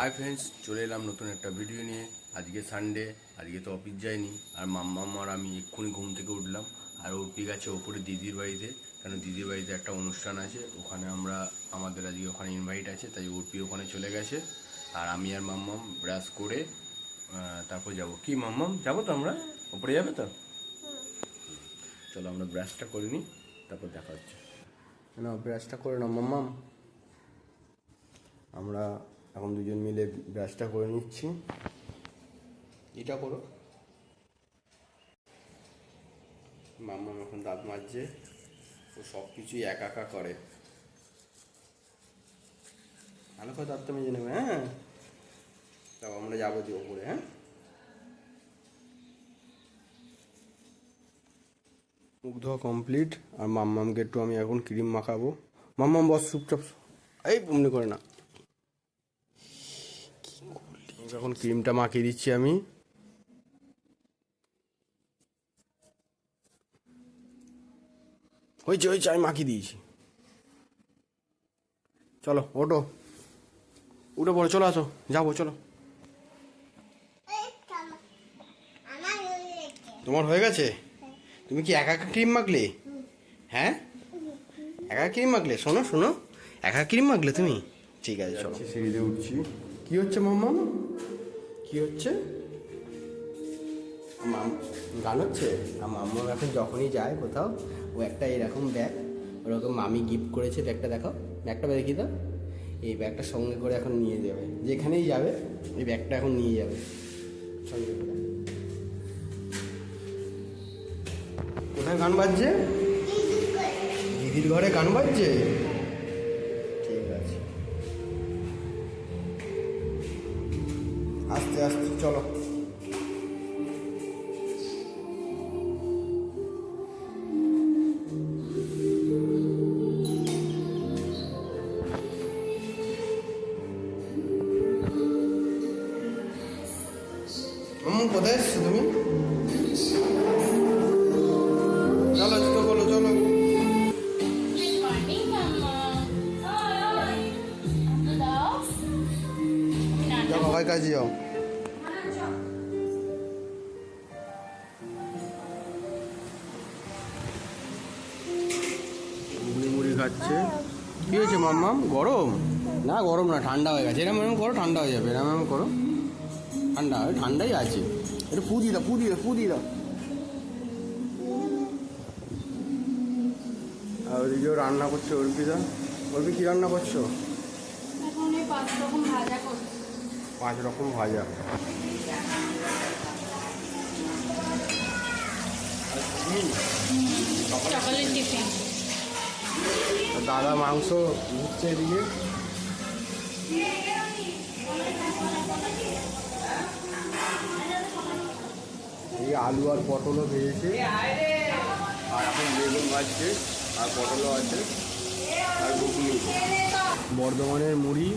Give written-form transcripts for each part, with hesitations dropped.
Hi friends, চলে এলাম নতুন একটা ভিডিও নিয়ে। আজকে সানডে, আজকে তো অফিস যাইনি। আর মাম্মাম আর আমি এক্ষুনি ঘুম থেকে উঠলাম। আর অর্পি গেছে ওপরে দিদির বাড়িতে, কেন দিদির বাড়িতে একটা অনুষ্ঠান আছে, ওখানে আমাদের আজকে ওখানে ইনভাইট আছে, তাই অর্পি ওখানে চলে গেছে। আর আমি আর মাম্মাম ব্রাশ করে তারপর যাব। কি মাম্মাম, যাবো তো আমরা? ওপরে যাবে তো? চলো আমরা ব্রাশটা করে নিই, তারপর দেখা হচ্ছে। না, ব্রাশটা করে নাও মাম্মাম। আমরা এখন দুজন মিলে ব্রাশটা করে নিচ্ছি। এটা করো। মাম্মা এখন দাঁত মাজছে, ও সব কিছুই একা একা করে। ভালো করে দাঁতটা মেজে নেবে। হ্যাঁ, তাও আমরা যাবো যে ওপরে। হ্যাঁ, মুখ ধোয়া কমপ্লিট। আর মাম্মামকে একটু আমি এখন ক্রিম মাখাবো। মাম্মাম বস, চুপচাপ। এই অমনি করে না, এখন ক্রিমটা মাখিয়ে দিচ্ছি আমি। হয়েছে হয়েছে, আমি মাখিয়ে দিয়েছি। চলো ওঠো, উঠে পড়ো, চলো আসো, যাবো চলো। তোমার হয়ে গেছে? তুমি কি একা একা ক্রিম মাখলে? হ্যাঁ, একা ক্রিম মাখলে? শোনো শোনো, একা ক্রিম মাখলে তুমি? ঠিক আছে চলো। সিঁড়িতে উঠছি। কি হচ্ছে মাম্মাম? কি হচ্ছে? গান হচ্ছে? আর মাম্মাম এখন যখনই যায় কোথাও, ও একটা এরকম ব্যাগ, ওরকম মামি গিফট করেছে ব্যাগটা। দেখো ব্যাগটা, দেখি তো। এই ব্যাগটা সঙ্গে করে এখন নিয়ে যাবে, যেখানেই যাবে এই ব্যাগটা এখন নিয়ে যাবে সঙ্গে করে। কোথায় গান বাজছে? দিদির ঘরে গান বাজছে। ঠিক আছে, আস্তে আস্তে চলো। কোথায় এসছো তুমি? চলো তো, বলো চলো। যাও বাবার কাছে যাও। মুড়ি খাচ্ছে। কি হয়েছে মাম্মাম? গরম না, গরম না, ঠান্ডা হয়ে গেছে। এরম এরম করো, ঠান্ডা হয়ে যাবে। এরম এরম করো, ঠান্ডা, ঠান্ডাই আছে। একটু ফু দিয়ে দাও, ফু দিয়ে দাও, ফু দিয়ে দাও। আর ওদিকেও রান্না করছে অর্পিতা। অর্পি, কি রান্না করছো? 5 রকম ভাজা। দাদা মাংস হচ্ছে এদিকে। এই আলু আর পটলও ভেজেছে, আর এখন বেগুন ভাজছে, আর পটলও আছে, আর ঘুগনি। বর্ধমানের মুড়ি,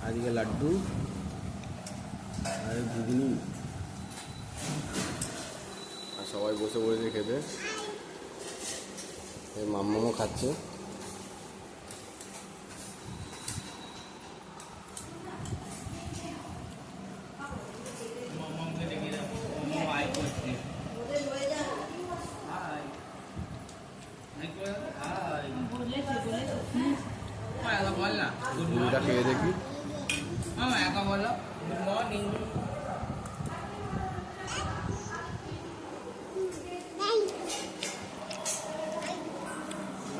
আজকে লাড্ডু, আর ঘুগনি। আর সবাই বসে বসে খেতে। এই মাম্মামও খাচ্ছে। ঘুগনিটা খেয়ে দেখি।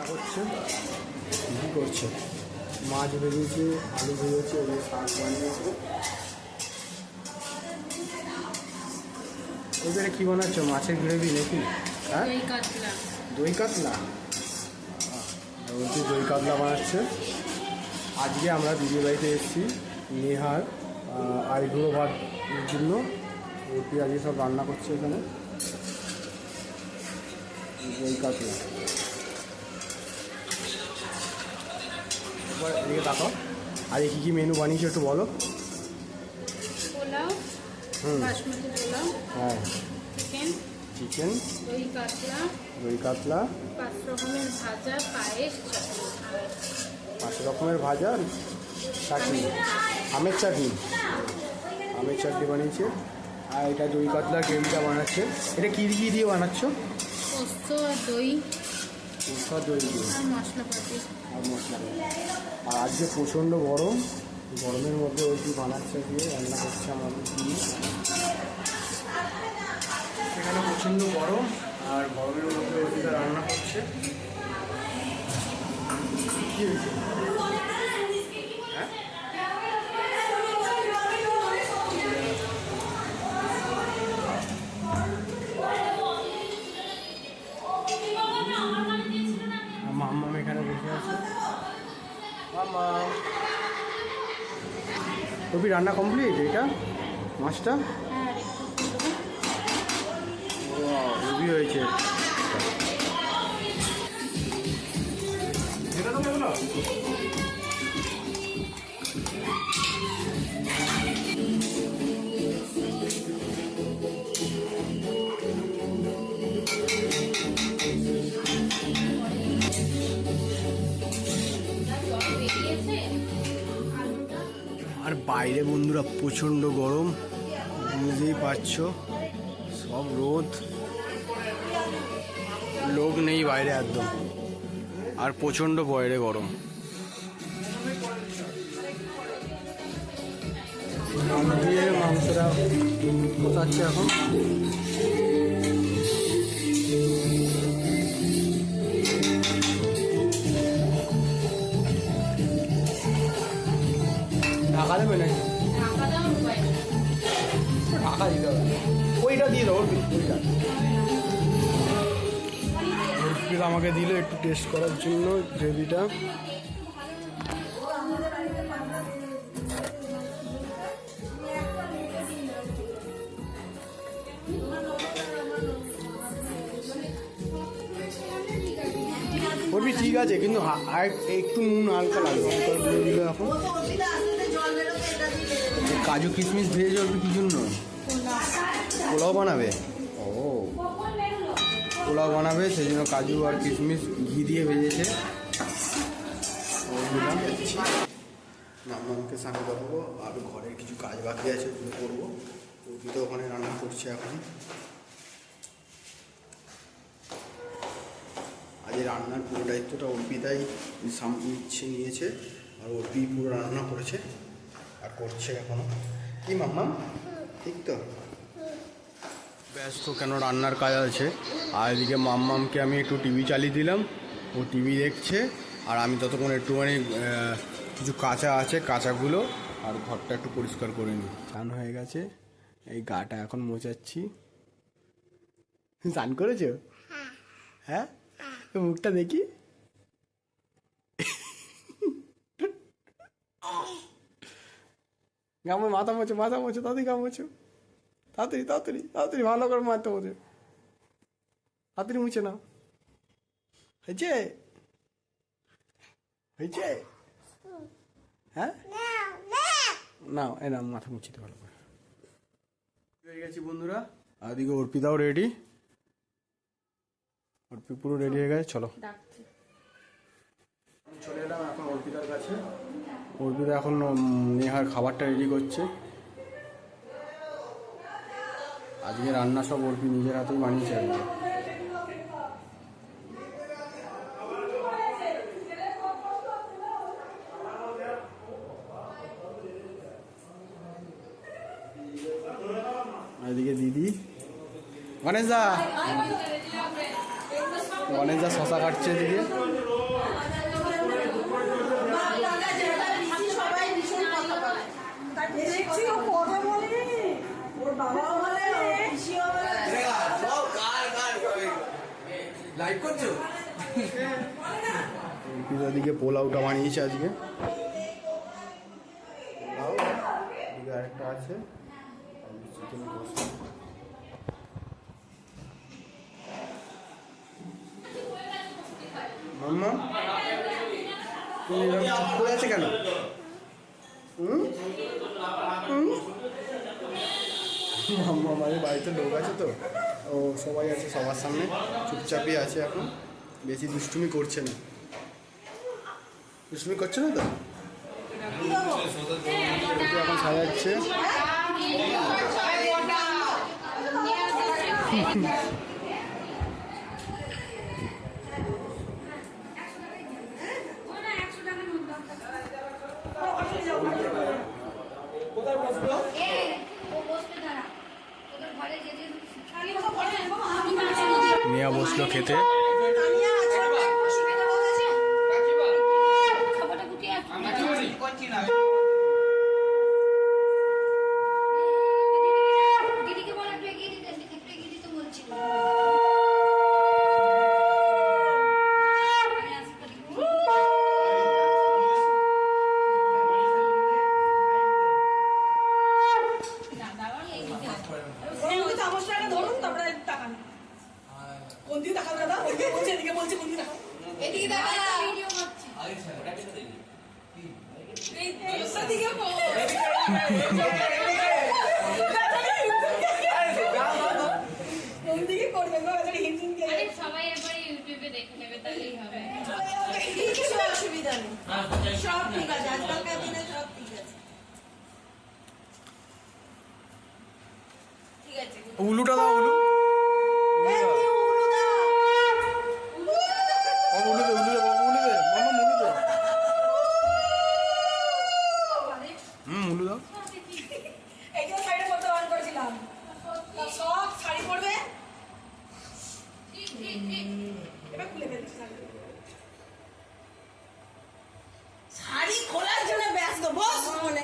করছে কী করছে? মাছ ভেজেছে, আলু ভেজেছে, ওই শাক বানিয়েছে। ওইখানে কী বানাচ্ছ? মাছের গ্রেভি নাকি? হ্যাঁ, দই কাতলা। বলছি দই কাতলা বানাচ্ছে। আজকে আমরা দিদির বাড়িতে এসেছি নেহার আইবুড়ো ভাতের জন্য। ওটি আজকে সব রান্না করছে এখানে। দই কাতলা। এবার এদিকে দেখো, আর কী কী মেনু বানিয়েছো একটু বলো। পোলাও, বাসমতি পোলাও, হ্যাঁ, চিকেন, দই কাতলা, 5 রকমের ভাজা, পায়েস, 5 রকমের ভাজা, চাটনি, আমের চাটনি, আমের চাটনি বানিয়েছে। আর এটা দই কাতলার গ্রেভিটা বানাচ্ছে। এটা কী দিয়ে বানাচ্ছ? পোস্ত আর দই সব দই দিয়ে আর মশলাপাতি। আর মশলা। আর আজকে প্রচণ্ড গরম, গরমের মধ্যে ওই কি বানাচ্ছে দিয়ে রান্না করছে আমাদের দিয়ে। এখানে প্রচণ্ড গরম আর গরমের মধ্যে ওইটা রান্না করছে। কী হয়েছে? হ্যাঁ, মাম্মাম এখানে বসে আছে। মাম্মা, কবি রান্না কমপ্লিট? এটা মাছটা হ্যাঁ, আর একটু হেভি হয়েছে। আর বাইরে বন্ধুরা প্রচণ্ড গরম, বুঝতেই পারছো, সব রোদ, লোক নেই বাইরে একদম, আর প্রচণ্ড বাইরে গরম। দিয়ে মাংসটা কোথাচ্ছে এখন। ঢাকা দেবে নাকি? ঢাকা দিতে হবে, ওইটা দিয়ে দাও। ওইটা আমাকে দিল একটু টেস্ট করার জন্য গ্রেভিটা। ওরবি ঠিক আছে, কিন্তু একটু নুন হালকা লাগবে এখন। কাজু কিশমিশ ভেজে ওরবি কি জন্য? পোলাও বানাবে। ও, পোলাও বানাবে সেই জন্য কাজু আর কিশমিশ ঘি দিয়ে ভেজেছে। মাম্মাকে স্নান করবো, আর ঘরের কিছু কাজ বাকি আছে ওগুলো করবো। ওটি তো ওখানে রান্না করছে এখন। আজ রান্নার পুরো দায়িত্বটা অর্পিতাই নিয়েছে, আর অর্পি পুরো রান্না করেছে আর করছে এখনো। কি মাম্মাম, ঠিক তো? ব্যস্ত কেন, রান্নার কাজ আছে। আর এদিকে মাম্মামকে আমি একটু টিভি চালিয়ে দিলাম, ও টিভি দেখছে, আর আমি ততক্ষণ একটুখানি কিছু কাঁচা আছে, কাঁচাগুলো আর ঘরটা একটু পরিষ্কার করে নিই। স্নান হয়ে গেছে, এই গাটা এখন মোচাচ্ছি। স্নান করেছো? হ্যাঁ, মুখটা দেখি। গামো, মাথা মোছো, মাথা মোছো, তাড়াতাড়ি গামোছো, তাড়াতাড়ি তাড়াতাড়ি তাড়াতাড়ি, ভালো করে মারতে মোছো, তাড়াতাড়ি মুছে নাও। হয়েছে? হয়েছে? হ্যাঁ, নাও এ নাও, মাথা মুছিতে ভালো করে। হয়ে গেছি বন্ধুরা, আর এদিকে অর্পিতাও রেডি। অর্পি পুরো রেডি হয়ে গেছে, চলো। চলে এলাম এখন অর্পিতার কাছে। অর্পিতা এখন নেহার খাবারটা রেডি করছে। আজকে রান্না সব অর্পি নিজের হাতেই বানিয়েছে। এদিকে দিদি, গণেশদা, গণেশদা শশা কাটছে এদিকে। দিকে পোলাওটা বানিয়েছে আজকে, পোলাও এদিকে আরেকটা আছে, চিকেন কষা। মাম্মা তুমি এরকম চুপ করে আছে কেন? মাম্মা আমাদের বাড়িতে লোক আছে তো, ও সবাই আছে, সবার সামনে চুপচাপই আছে এখন, বেশি দুষ্টুমি করছে না। দুষ্টুমি করছে না তো? এখন সাজাচ্ছে। মিয়া বসলো খেতে। সবাই একবার ইউটিউবে দেখে নেবে, তাহলেই হবে। কিছু অসুবিধা নেই, সব ঠিক আছে, আজকালকার দিনে সব ঠিক আছে। ঠিক আছে, উলুটা দাও, উলু। উলু দাও। উলু দে, উলু দে, উলু দে, মামা উলু দে। উলু দাও। এই যে সাইডে করতে অন করেছিলাম, সব শাড়ি পরবে, এবার খুলে ফেলছি শাড়ি খোলার জন্য ব্যস্ত, বস মনে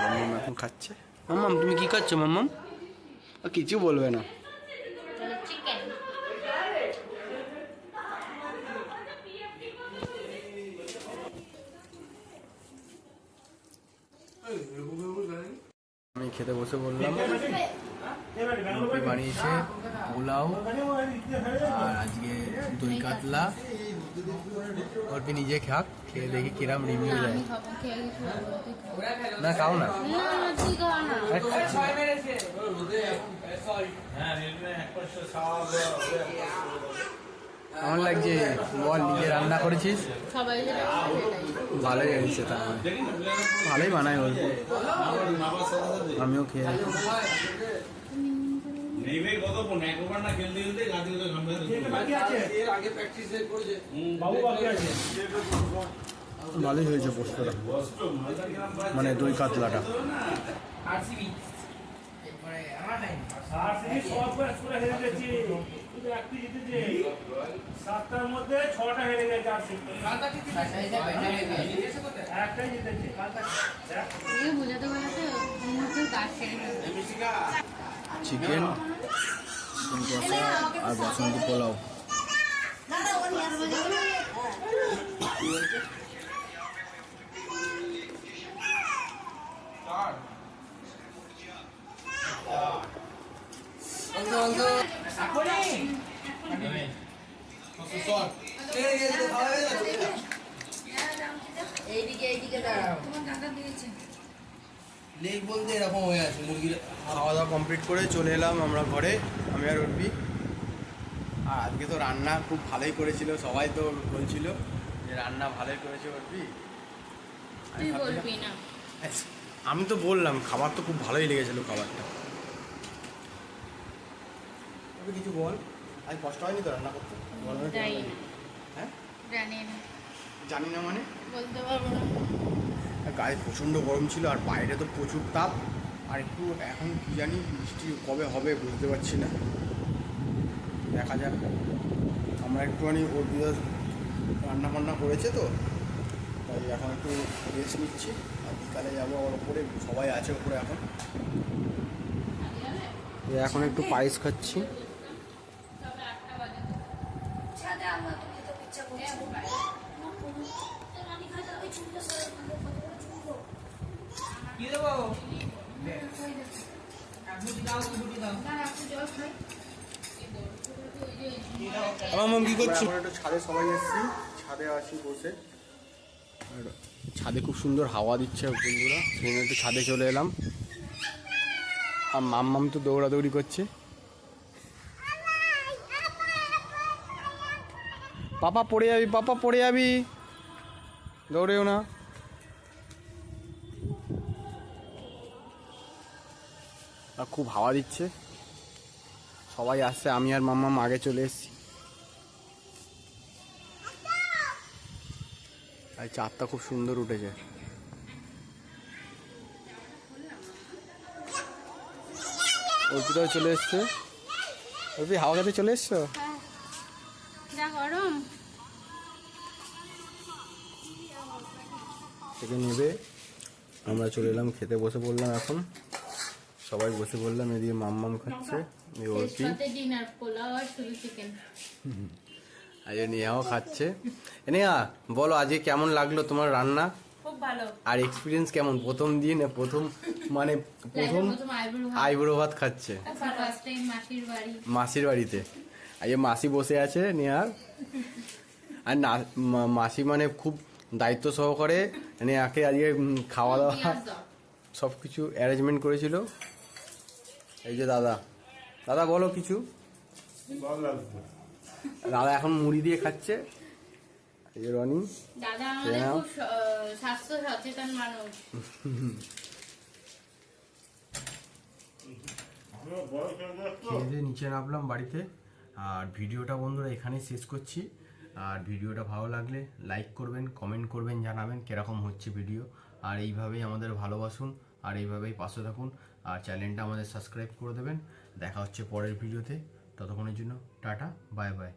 মাম্মাম এখন খাচ্ছে। মাম্মাম তুমি কি খাচ্ছ মাম্মাম? কিছু বলবে না। চিকেন আমি খেতে বসে বললাম। রুটি বানিয়েছে, পোলাও আর আজকে দই কাতলা। অল্পি নিজে খাক, খেয়ে দেখি কিরাম রিভিউ দেয়। আমি খাবো, খেয়ে খাবো। না খাও না। না তুই খা না। আমার লাগছে বল, নিজে রান্না করেছিস? সবাই যেটা খাবে সেটাই। ভালোই হয়েছে, তাহলে ভালোই বানায় অল্প। আমিও খেয়ে দেখি। ভালোই হয়েছে পোস্তটা, মানে দই কাতলাটা। সাতটার মধ্যে 6টা হেরে গেছে, বোঝাতে বোঝাতে দাঁত ছেড়ে ফেলবে। চিকেন কষা আর বাসন্তী পোলাও। খাওয়া দাওয়া কমপ্লিট করে চলে এলাম আমরা ঘরে, আমি আর উঠবি। আর আজকে তো রান্না খুব ভালোই করেছিল, সবাই তো বলছিল যে রান্না ভালোই করেছে উঠবি। তুই বলবি না। আমি তো বললাম খাবার তো খুব ভালোই লেগেছিল খাবারটা। কিছু বল। আজ কষ্ট হয়নি তো রান্না করতে? গরমে কেমন যাই লাগে? হ্যাঁ জানি না, জানি না মানে বলতে পারবো না। গায়ে প্রচণ্ড গরম ছিল আর বাইরে তো প্রচুর তাপ। আর একটু এখন কি জানি বৃষ্টি কবে হবে বুঝতে পারছি না, দেখা যাক। আমরা একটুখানি ওর বিরোধ রান্না বান্না করেছে তো, তাই এখন একটু রেস্ট নিচ্ছি। আর বিকালে যাবো ওর ওপরে, সবাই আছে ওপরে এখন। এখন একটু পায়েস খাচ্ছি। ছাদে আমরা তো খেতে ইচ্ছা করছে রানী খাজা ওই চুলটা সরে কি দেবো? বুটি দাও, বুটি দাও। আমার মম কি করছি? এখন একটু ছাদে সবাই এসেছি, ছাদে আছি বসে। আর ছাদে খুব সুন্দর হাওয়া দিচ্ছে বন্ধুরা, সেই জন্য একটু ছাদে চলে এলাম। আর মাম্মাম তো দৌড়াদৌড়ি করছে। পাপা পড়ে যাবি, পাপা পড়ে যাবি, দৌড়েও না। আর খুব হাওয়া দিচ্ছে, সবাই আসছে, আমি আর মাম্মাম আগে চলে এসেছি। আর চাঁদটা খুব সুন্দর উঠেছে। অর্পিতাও চলে এসছে। অর্পি হাওয়া খেতে চলে এসছো? যা গরম। থেকে নেবে, আমরা চলে এলাম খেতে, বসে পড়লাম। এখন সবাই বসে পড়লাম, এদিকে মাম্মাম খাচ্ছে, এই অর্পি, ডিনার পোলাও আর শুধু চিকেন। আর নেহাও খাচ্ছে। নেহা বলো আজকে কেমন লাগলো তোমার রান্না? খুব ভালো। আর এক্সপিরিয়েন্স কেমন প্রথম দিন, প্রথম মানে প্রথম আইবুড়ো ভাত খাচ্ছে ফার্স্ট টাইম মাসির বাড়ি। মাসির বাড়িতে। আজকে মাসি বসে আছে নেহার, আর না মাসি মানে খুব দায়িত্ব সহকারে নেহাকে আজকে খাওয়া দাওয়া সব কিছু অ্যারেঞ্জমেন্ট করেছিল। এই যে দাদা, দাদা বলো কিছু। ভালো লাগছে। দাদা এখন মুড়ি দিয়ে খাচ্ছে। এই যে রনি, দাদা আমাদের খুব স্বাস্থ্য সচেতন মানুষ। আমার বয়স হয়ে যাচ্ছে তো। খেয়ে দিয়ে নিচে নামলাম বাড়িতে। আর ভিডিওটা বন্ধুরা এখানেই শেষ করছি। আর ভিডিওটা ভালো লাগলে লাইক করবেন, কমেন্ট করবেন, জানাবেন কীরকম হচ্ছে ভিডিও। আর এইভাবেই আমাদের ভালোবাসুন, আর এইভাবেই পাশে থাকুন। আর চ্যানেলটা আমাদের সাবস্ক্রাইব করে দেবেন। দেখা হচ্ছে পরের ভিডিওতে, ততক্ষণের জন্য টাটা, বাই বাই।